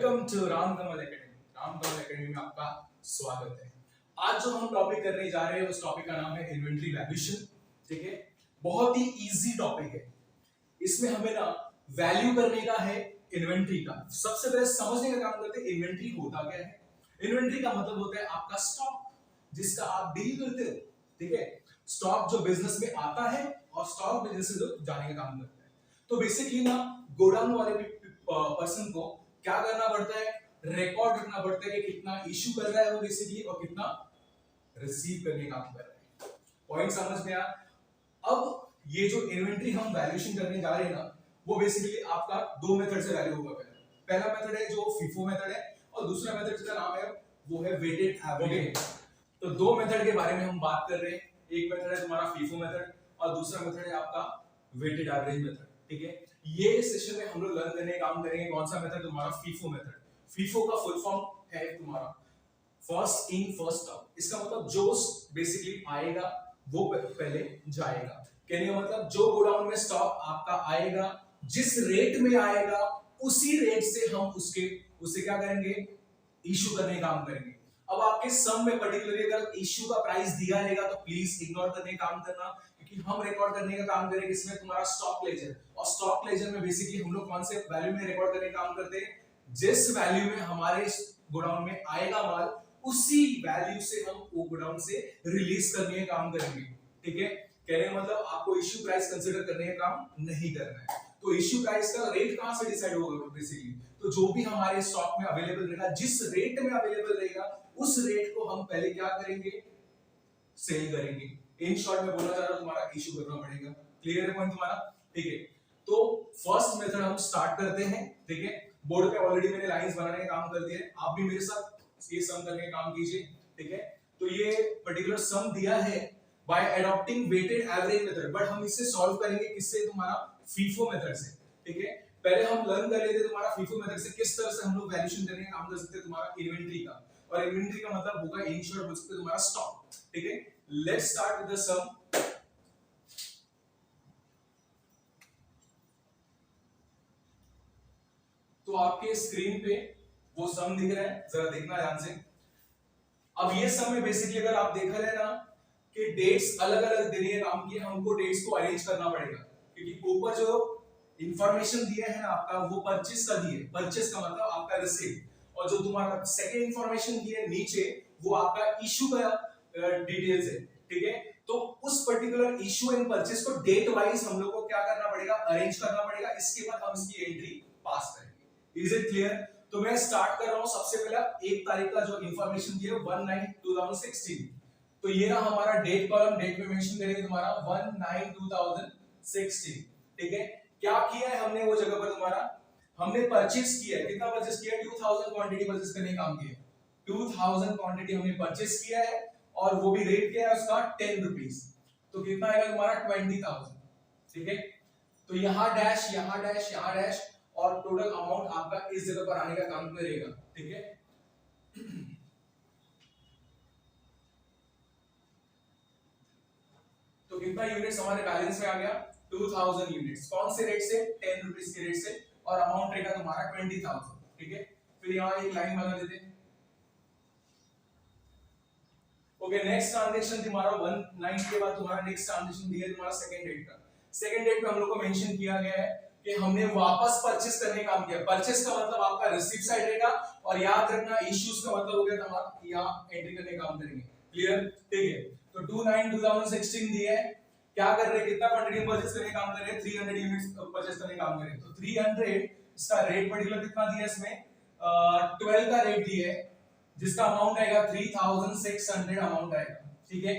Welcome to Ramkamal academy. Ramkamal academy में आपका स्वागत है। आज जो हम टॉपिक करने जा रहे हैं उस टॉपिक का नाम है इन्वेंटरी वैल्यूएशन। ठीक है, बहुत ही इजी टॉपिक है। इसमें हमें ना वैल्यू करने का है इन्वेंटरी का। सबसे पहले समझने का काम करते हैं इन्वेंटरी होता क्या है। इन्वेंटरी का मतलब होता है आपका स्टॉक जिसका आप डील करते हो। ठीक है, स्टॉक जो बिजनेस में आता है और स्टॉक बिजनेस से जो जाने का काम करता है। तो बेसिकली ना गोडाउन वाले पर्सन को क्या करना पड़ता है, रिकॉर्ड रखना पड़ता है कि कितना इशू कर रहा है वो बेसिकली और कितना रिसीव करने का काम कर रहा है। पॉइंट समझ में आया। अब ये जो इन्वेंटरी हम वैल्यूएशन करने जा रहे हैं ना, वो बेसिकली आपका दो मेथड से वैल्यू होगा। पहला मेथड है जो फीफो मेथड है और दूसरा मेथड जिसका नाम है वो है वेटेड एवरेज। तो दो मेथड के बारे में हम बात कर रहे हैं। एक मेथड है तुम्हारा फीफो मेथड और दूसरा मेथड है आपका वेटेड एवरेज मेथड। ठीक है, ये सेशन में हम लोग लर्न करने का काम करेंगे कौन सा मेथड, तुम्हारा फीफो मेथड। फीफो का फुल फॉर्म है तुम्हारा फर्स्ट इन फर्स्ट आउट। इसका मतलब जो बेसिकली आएगा वो पहले जाएगा। कहने का मतलब जो गोडाउन में स्टॉक आपका आएगा, जिस रेट में आएगा उसी रेट से हम उससे क्या करेंगे, इशू करने का काम करेंगे। अब आपके सम में पर्टिकुलरली अगर इशू का प्राइस दिया रहेगा तो प्लीज इग्नोर करने का काम करना, क्योंकि हम रिकॉर्ड करने का काम करेंगे इसमें तुम्हारा स्टॉक लेजर। और स्टॉक लेजर में बेसिकली हम लोग कौन से वैल्यू में रिकॉर्ड करने का काम करते हैं, जिस वैल्यू में हमारे गोडाउन में आएगा माल उसी वैल्यू से हम वो गोडाउन से रिलीज करने का काम करेंगे। ठीक है, कहने का मतलब आपको इशू प्राइस कंसीडर करने का काम नहीं करना है। तो इशू प्राइस का रेट कहां से डिसाइड होगा बेसिकली, तो जो भी हमारे स्टॉक में अवेलेबल रहेगा, जिस रेट में अवेलेबल रहेगा उस रेट को हम पहले क्या करेंगे, सेल करेंगे। इन शॉर्ट में बोला जा रहा है तुम्हारा इशू करना पड़ेगा। क्लियर है पॉइंट तुम्हारा। ठीक है, तो फर्स्ट मेथड हम स्टार्ट करते हैं। ठीक है, बोर्ड पे ऑलरेडी मैंने लाइंस बनाने का काम कर दिया है, आप भी मेरे साथ ये सम करने का काम कीजिए। ठीक है, तो ये पर्टिकुलर सम दिया है by adopting weighted average method, but हम इसे सॉल्व करेंगे किससे, तुम्हारा फीफो मेथड से। ठीक है, पहले हम लर्न कर लेते तुम्हारा फीफो मेथड से किस तरह से हम लोग वैल्यूएशन करने का काम कर सकते हैं तुम्हारा इन्वेंटरी का। और इन्वेंटरी का मतलब होगा इन शॉर्ट बोल सकते तुम्हारा स्टॉक। ठीक है, लेट्स स्टार्ट विद द सम। तो आपके स्क्रीन पे वो सम दिख रहा है, जरा देखना ध्यान से। अब ये सम में बेसिकली अगर आप देखा है ना कि डेट्स अलग अलग देने के काम किए, हमको डेट्स को अरेंज करना पड़ेगा, क्योंकि ऊपर जो इंफॉर्मेशन दिया है ना आपका वो परचेस का दिए, परचेस का मतलब आपका रिसीव, और जो तुम्हारा सेकंड इंफॉर्मेशन दिए नीचे वो आपका इशू का डिटेल्स है। ठीक है, तो उस पर्टिकुलर इशू एंड परचेस को डेट वाइज हम लोग को क्या करना पड़ेगा, अरेंज करना पड़ेगा। इसके बाद हम इसकी एंट्री पास करेंगे। Is it clear. तो मैं स्टार्ट कर रहा हूं सबसे पहला 1 तारीख का जो इंफॉर्मेशन दिया 1/9/2016। तो ये ना हमारा डेट कॉलम, डेट में मेंशन करेंगे तुम्हारा 1/9/2016। ठीक है, क्या किया है हमने वो जगह पर तुम्हारा, हमने परचेस किया है। कितना परचेस किया है, 2000 क्वांटिटी परचेस करने का काम किया है। 2000 क्वांटिटी हमने परचेस किया है और वो भी रेट क्या है उसका 10 रुपीस। तो कितना आएगा तुम्हारा 20,000। ठीक है, तो यहां डैश यहां डैश यहां डैश और टोटल अमाउंट आपका इस जगह पर आने का काम करेगा। ठीक है, तो कितना यूनिट्स हमारे बैलेंस में आ गया, 2000 यूनिट्स। कौन से रेट से, 10 रुपीस के रेट से, और अमाउंट रहेगा तुम्हारा 20,000। ठीक है, फिर यहां एक लाइन बना देते हैं। ओके, नेक्स्ट ट्रांजैक्शन तुम्हारा 19 के बाद तुम्हारा नेक्स्ट ट्रांजैक्शन दिया तुम्हारा सेकंड डेट का। सेकंड डेट पे हम लोग को मेंशन किया गया है कि हमने वापस परचेस करने का काम किया। परचेस का मतलब आपका रिसीव साइड रहेगा, और याद रखना इश्यूज का मतलब हो गया तुम्हारा यहां एंट्री करने का काम करेंगे। क्लियर। ठीक है, तो 29/2016 दिया है, क्या कर रहे हैं, कितना क्वांटिटी परचेस करने का काम कर रहे हैं, 300 यूनिट्स परचेस करने का काम कर रहे हैं। तो 300 इसका रेट पर्टिकुलर कितना दिया है इसमें, 12 का रेट दिया है, जिसका अमाउंट आएगा 3600 अमाउंट आएगा। ठीक है,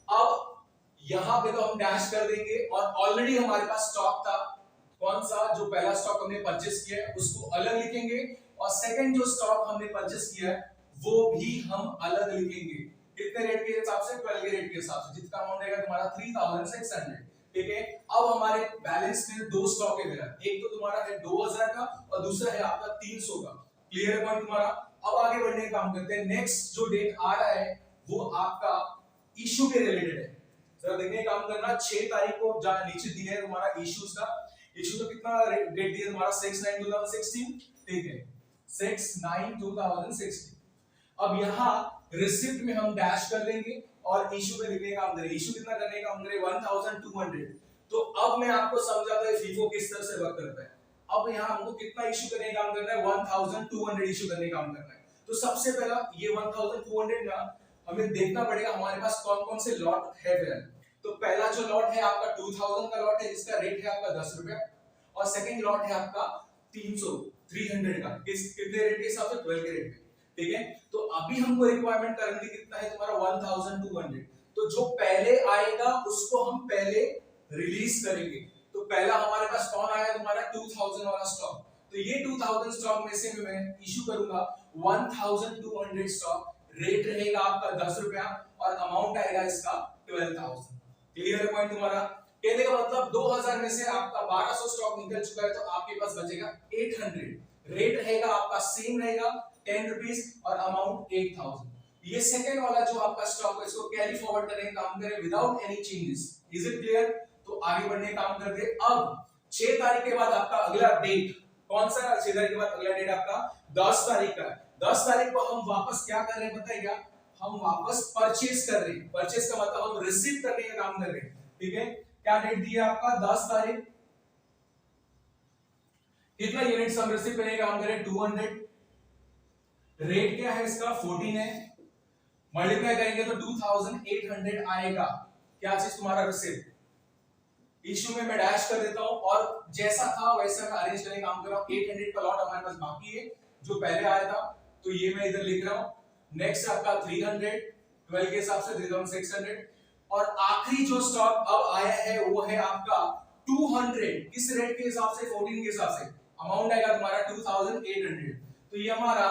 अब यहां पे तो हम डैश कर देंगे, और ऑलरेडी हमारे पास स्टॉक था, कौन सा, जो पहला स्टॉक हमने परचेस किया है उसको अलग लिखेंगे, और सेकंड जो स्टॉक हमने परचेस किया है वो भी हम अलग लिखेंगे। कितने रेट के हिसाब से, 12 के रेट के हिसाब से, जिसका अमाउंट आएगा तुम्हारा 3600। ठीक है, अब हमारे बैलेंस में दो स्टॉक है मेरा, एक तो तुम्हारा है 2000 का और दूसरा है आपका 300 का। क्लियर है पॉइंट तुम्हारा। अब आगे बढ़ने का काम करते हैं। नेक्स्ट जो डेट आ रहा है वो आपका इशू के रिलेटेड है। जरा देखने का काम करना, 6 तारीख को जहां नीचे दिया है तुम्हारा इश्यूज का, इशू तो कितना डेट दिया तुम्हारा 6/9/2016। ठीक है, 6/9/2016। अब यहाँ रिसिप्ट में हम डैश कर देंगे और इशू पे लिखने का काम करेंगे। इशू कितना करने का काम करेंगे 1200। तो अब मैं आपको समझाता हूं फीफो किस तरह से वर्क करता है। अब यहाँ हमको कितना इशू करने का काम करना है 1200 इशू करने का काम करना है। तो सबसे पहला ये 1200 ना हमें देखना पड़ेगा हमारे पास कौन कौन से लॉट है। तो पहला जो लॉट है आपका 2000 का लॉट है जिसका रेट है आपका 10 रुपया, और सेकंड लॉट है आपका 300 का कितने रेट के हिसाब से 12 के रेट पे, ठीक है। तो अभी हमको रिक्वायरमेंट करंटली कितना है तुम्हारा 1200। तो जो पहले आएगा उसको हम पहले रिलीज करेंगे। तो पहला हमारे पास कौन आया तुम्हारा 2000 वाला स्टॉक। तो ये 2000 स्टॉक में से मैं इशू करूंगा 1200 स्टॉक। रेट रहेगा आपका 10 रुपया और अमाउंट आएगा इसका 12000। क्लियर है पॉइंट तुम्हारा। कहने का मतलब 2000 में से आपका 1200 स्टॉक निकल चुका है तो आपके पास बचेगा 800। रेट रहेगा आपका सेम रहेगा 10 रुपीस और अमाउंट 8000। ये सेकंड वाला जो आपका स्टॉक है इसको कैरी फॉरवर्ड करने का काम करें without any changes. Is it clear. तो आगे बढ़ने का काम करते। अब 6 तारीख के बाद आपका अगला डेट कौन सा है। 6 तारीख के बाद अगला डेट आपका 10 तारीख का है। 10 तारीख को हम वापस क्या कर रहे हैं पता है क्या, हम वापस परचेज कर रहे हैं। परचेज का मतलब हम रिसीव करने का काम कर रहे हैं, ठीक है। क्या डेट दिया आपका 10 तारीख। कितना यूनिट्स हम रिसीव करने का काम करें 200। रेट क्या है इसका 14 है। मल्टीप्लाई करेंगे तो 2800 आएगा। क्या चीज तुम्हारा रिसीव। इशू में मैं डैश कर देता हूं और जैसा था वैसा मैं अरेंज करने का काम कर रहा हूं। 800 का लॉट हमारे पास बाकी है जो पहले आया था तो ये मैं इधर लिख रहा हूं। नेक्स्ट आपका 300 12 के हिसाब से 3600 और आखिरी जो स्टॉक अब आया है वो है आपका 200। किस रेट के हिसाब से 14 के हिसाब से अमाउंट आएगा तुम्हारा 2800। तो ये हमारा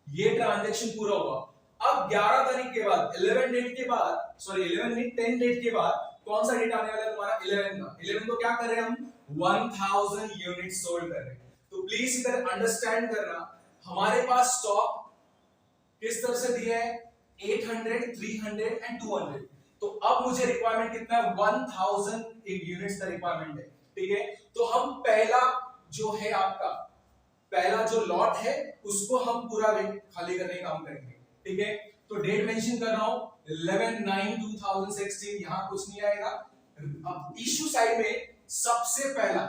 ये ट्रांजैक्शन पूरा हुआ। अब 11 तारीख के बाद 11 डेट के बाद सॉरी 11 नहीं 10 डेट के बाद कौन सा डेट आने वाला है तुम्हारा 11 का। 11 को क्या कर रहे हैं हम 1000 यूनिट सोल्ड कर रहे हैं। तो प्लीज इधर अंडरस्टैंड करना हमारे पास स्टॉक किस तरह से दिया है 800 300 एंड 200। तो अब मुझे रिक्वायरमेंट कितना है 1000 यूनिट्स का रिक्वायरमेंट है, ठीक है। तो हम पहला जो है आपका पहला जो लॉट है उसको हम पूरा खाली करने का काम करेंगे, ठीक है। तो डेट मेंशन कर रहा हूं 11/9/2016। यहां कुछ नहीं आएगा। अब इशू साइड में सबसे पहला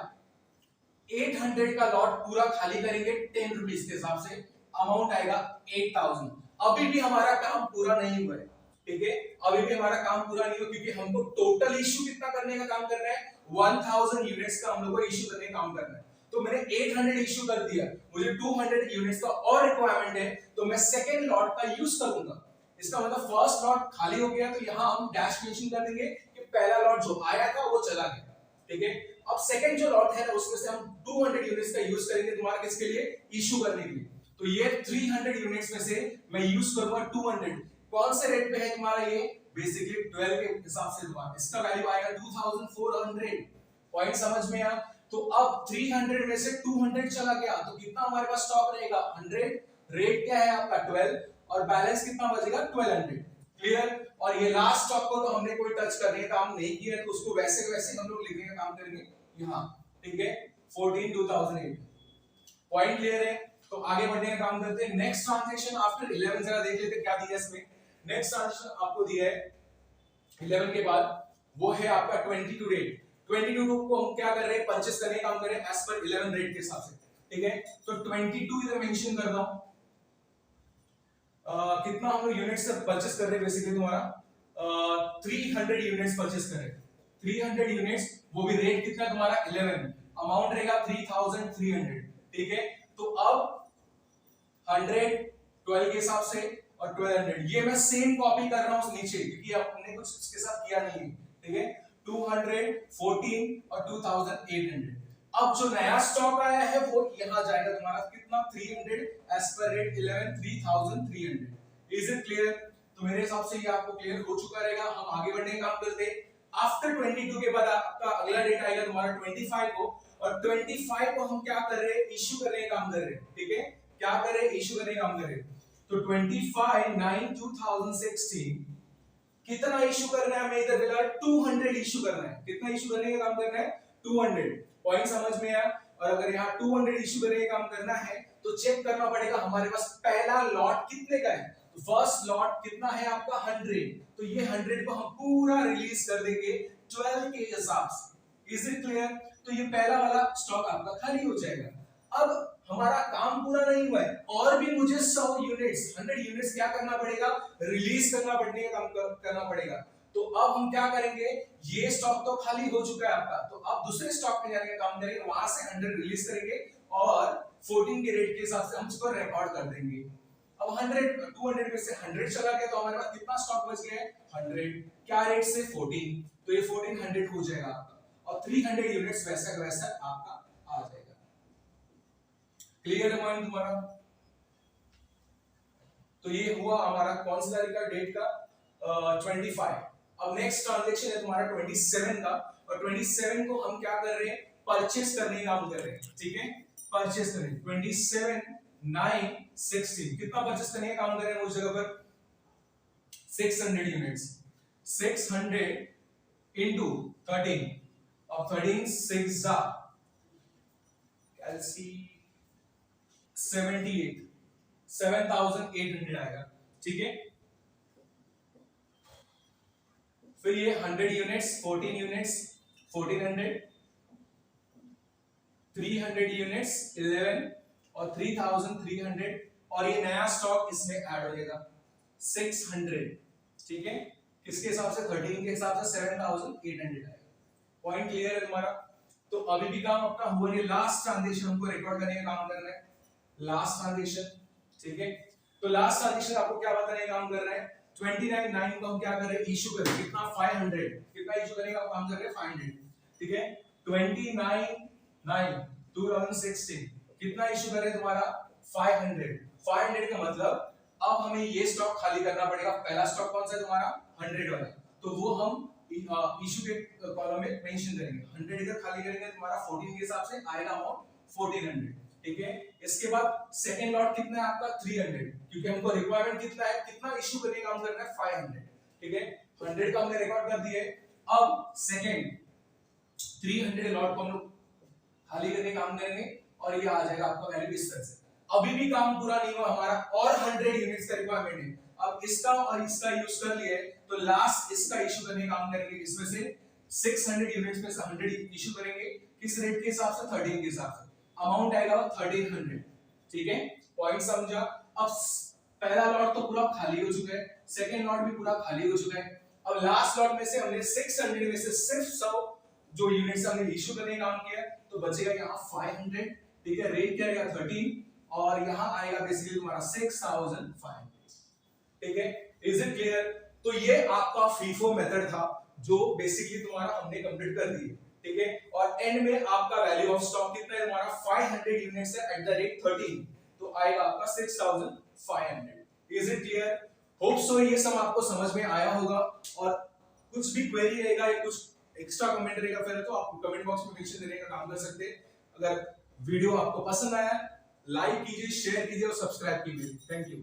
800 का लॉट पूरा खाली करेंगे 10 रुपीस के हिसाब से। अमाउंट आएगा 8000। अभी भी हमारा काम पूरा नहीं हुआ है, ठीक है। अभी भी हमारा काम पूरा नहीं हुआ क्योंकि हमको टोटल इशू कितना करने का काम करना है 1000 यूनिट्स का हम लोग को इशू करने का काम करना है। तो मैंने 800 इशू कर दिया, मुझे 200 यूनिट्स का और रिक्वायरमेंट है तो मैं सेकंड लॉट का यूज करूंगा। इसका मतलब फर्स्ट लॉट खाली हो गया तो यहां हम डैश मेंशन कर देंगे कि पहला लॉट जो आया था वो चला गया, ठीक है। अब सेकंड जो लॉट है ना उसमें से हम 200 यूनिट्स का यूज करेंगे तुम्हारा किसके लिए इशू करने के लिए। तो ये 300 यूनिट्स में से मैं यूज करूंगा 200। कौन से रेट पे है तुम्हारा ये बेसिकली 12 के हिसाब से तुम्हारा इसका वैल्यू आएगा 2400। पॉइंट समझ में आया। तो अब 300 में से 200 चला गया तो कितना हमारे पास स्टॉक रहेगा 100। रेट क्या है आपका 12 और बैलेंस कितना बचेगा 1200। क्लियर। और ये लास्ट स्टॉक को तो हमने कोई टच करने का काम नहीं किया तो उसको वैसे वैसे हम लोग लिखने का काम करेंगे यहां, ठीक है 14/2008। पॉइंट क्लियर है। तो आगे बढ़ने का काम करते हैं। नेक्स्ट ट्रांजैक्शन आफ्टर 11 जरा देख लेते हैं क्या दिया है इसमें। नेक्स्ट ट्रांजैक्शन आपको दिया है 11 के बाद वो है आपका 22 रेट। 22 को हम क्या कर रहे हैं परचेस करने का काम कर रहे हैं एज पर 11 रेट के हिसाब से, ठीक है। तो 22 इधर मेंशन कर रहा हूं। कितना हम लोग यूनिट्स से परचेस कर रहे हैं बेसिकली तुम्हारा 300 यूनिट्स परचेस कर रहे हैं। 300 यूनिट्स वो भी रेट कितना तुम्हारा 11। अमाउंट रहेगा 3300, ठीक है। तो अब 100 12 के हिसाब से और 1200 ये मैं सेम कॉपी कर रहा हूं नीचे क्योंकि हमने कुछ इसके साथ किया नहीं है, ठीक है। 200 14 और 2800। अब जो नया स्टॉक आया है वो यहां जाएगा तुम्हारा कितना 300 as per rate 11 3300। Is it clear. तो मेरे हिसाब से ये आपको क्लियर हो चुका रहेगा। हम आगे बढ़ने का काम करते हैं। आफ्टर 22 के बाद आपका अगला डेट आएगा तुम्हारा 25 को और 25 को हम क्या कर रहे हैं इशू करने का काम कर रहे हैं, ठीक है। क्या कर रहे हैं इशू करने का काम कर रहे हैं। तो 25/9/2016 कितना इशू करना है हमें इधर फिलहाल 200 इशू करना है। कितना इशू करने का काम करना है 200। पॉइंट समझ में आया। और अगर यहाँ 200 इशू करने का काम करना है तो चेक करना पड़ेगा हमारे पास पहला लॉट कितने का है। तो फर्स्ट लॉट कितना है आपका 100, तो ये 100 को हम पूरा रिलीज कर देंगे 12 के हिसाब से। Is it clear? तो ये पहला वाला स्टॉक आपका खाली हो जाएगा। अब हमारा काम पूरा नहीं हुआ है, और भी मुझे 100 यूनिट्स क्या करना पड़ेगा, रिलीज करना पड़ेगा। तो अब हम क्या करेंगे, ये स्टॉक तो खाली हो चुका है आपका, तो अब दूसरे स्टॉक पे जाने का काम करेंगे, वहां से 100 रिलीज करेंगे और 14 के रेट के हिसाब से हम इसको रिकॉर्ड कर देंगे। अब 200 में से 100 चला गया तो हमारे पास कितना स्टॉक बच गया है 100, क्या रेट से 14, तो ये 1400 हो जाएगा आपका, और 300 यूनिट्स वैसा का वैसा आपका आ जाएगा। क्लियर है पॉइंट तुम्हारा? तो ये हुआ हमारा कौन सी तारीख का, डेट का 25। अब नेक्स्ट ट्रांजैक्शन है तुम्हारा 27 का, और 27 को हम क्या कर रहे हैं, परचेस करने का काम कर रहे हैं, ठीक है, परचेस करें 27 9 16, कितना परचेस करने का काम कर रहे हैं उस जगह पर 600 यूनिट्स, 600 into 13, अब 13 6 जा कैलसी 78, 7800 आएगा, ठीक है। फिर ये 100 यूनिट्स 14 यूनिट्स 1400, 300 यूनिट्स 11 और 3300, और ये नया स्टॉक इसमें ऐड हो जाएगा 600, ठीक है, किसके हिसाब से 13 के हिसाब से 7800 आएगा। पॉइंट क्लियर है तुम्हारा? तो अभी भी काम आपका हुआ नहीं, लास्ट ट्रांजैक्शन हमको रिकॉर्ड करने का काम करना है, लास्ट ट्रांजैक्शन, ठीक है। तो लास्ट ट्रांजैक्शन आपको क्या बताने का काम कर रहा है, 29 9 को हम क्या कर रहे हैं, इशू कर रहे हैं, कितना 500, कितना इशू करने का काम कर रहे हैं 500, ठीक है। 29 9 2016 कितना इशू कर रहे हैं तुम्हारा 500 का मतलब अब हमें ये स्टॉक खाली करना पड़ेगा। पहला स्टॉक कौन सा है तुम्हारा 100 वाला, तो वो हम इशू के कॉलम में मेंशन करेंगे, 100 इधर खाली करेंगे, तुम्हारा 14 के हिसाब से आएगा अमाउंट 1400, ठीक है। इसके बाद सेकंड लॉट कितना है आपका 300, क्योंकि हमको रिक्वायरमेंट कितना है, कितना इशू करने का काम करना है 500, ठीक है, 100 का हमने रिकॉर्ड कर दिया है। अब सेकंड 300 लॉट को हम लोग खाली करने का काम करेंगे, और ये आ जाएगा आपका वैल्यू इस तरह से। अभी भी काम पूरा नहीं हुआ हमारा, और 100 यूनिट्स का रिक्वायरमेंट है। अब इसका और इसका यूज कर लिए, तो लास्ट इसका इशू करने का काम करेंगे, इसमें से 600 यूनिट्स में से 100 इशू करेंगे, किस रेट के हिसाब से 13 के हिसाब से, अमाउंट आएगा 1300, ठीक है। पॉइंट समझा? अब पहला लॉट तो पूरा खाली हो चुका है, सेकंड लॉट भी पूरा खाली हो चुका है। अब लास्ट लॉट में से हमने 600 में से सिर्फ 100 जो यूनिट्स हमने इशू करने का काम किया, तो बचेगा यहाँ 500, ठीक है, रेट क्या आएगा 13, और यहाँ आएगा बेसिकली तुम्हारा 6500, ठीक है। Is it clear? तो ये आपका फीफो मेथड था जो बेसिकली तुम्हारा हमने कंप्लीट कर दी, ठीक है, और एंड में आपका वैल्यू ऑफ स्टॉक कितना है तुम्हारा 500 यूनिट्स है एट द रेट 13, तो आएगा आपका 6500। Is it clear? Hope so ये सब आपको समझ में आया होगा, और कुछ भी क्वेरी रहेगा या कुछ एक्स्ट्रा कमेंट रहेगा फिर तो आप कमेंट बॉक्स में मेंशन करने का काम कर सकते हैं। अगर वीडियो आपको पसंद आया लाइक कीजिए, शेयर कीजिए और सब्सक्राइब कीजिए। Thank you.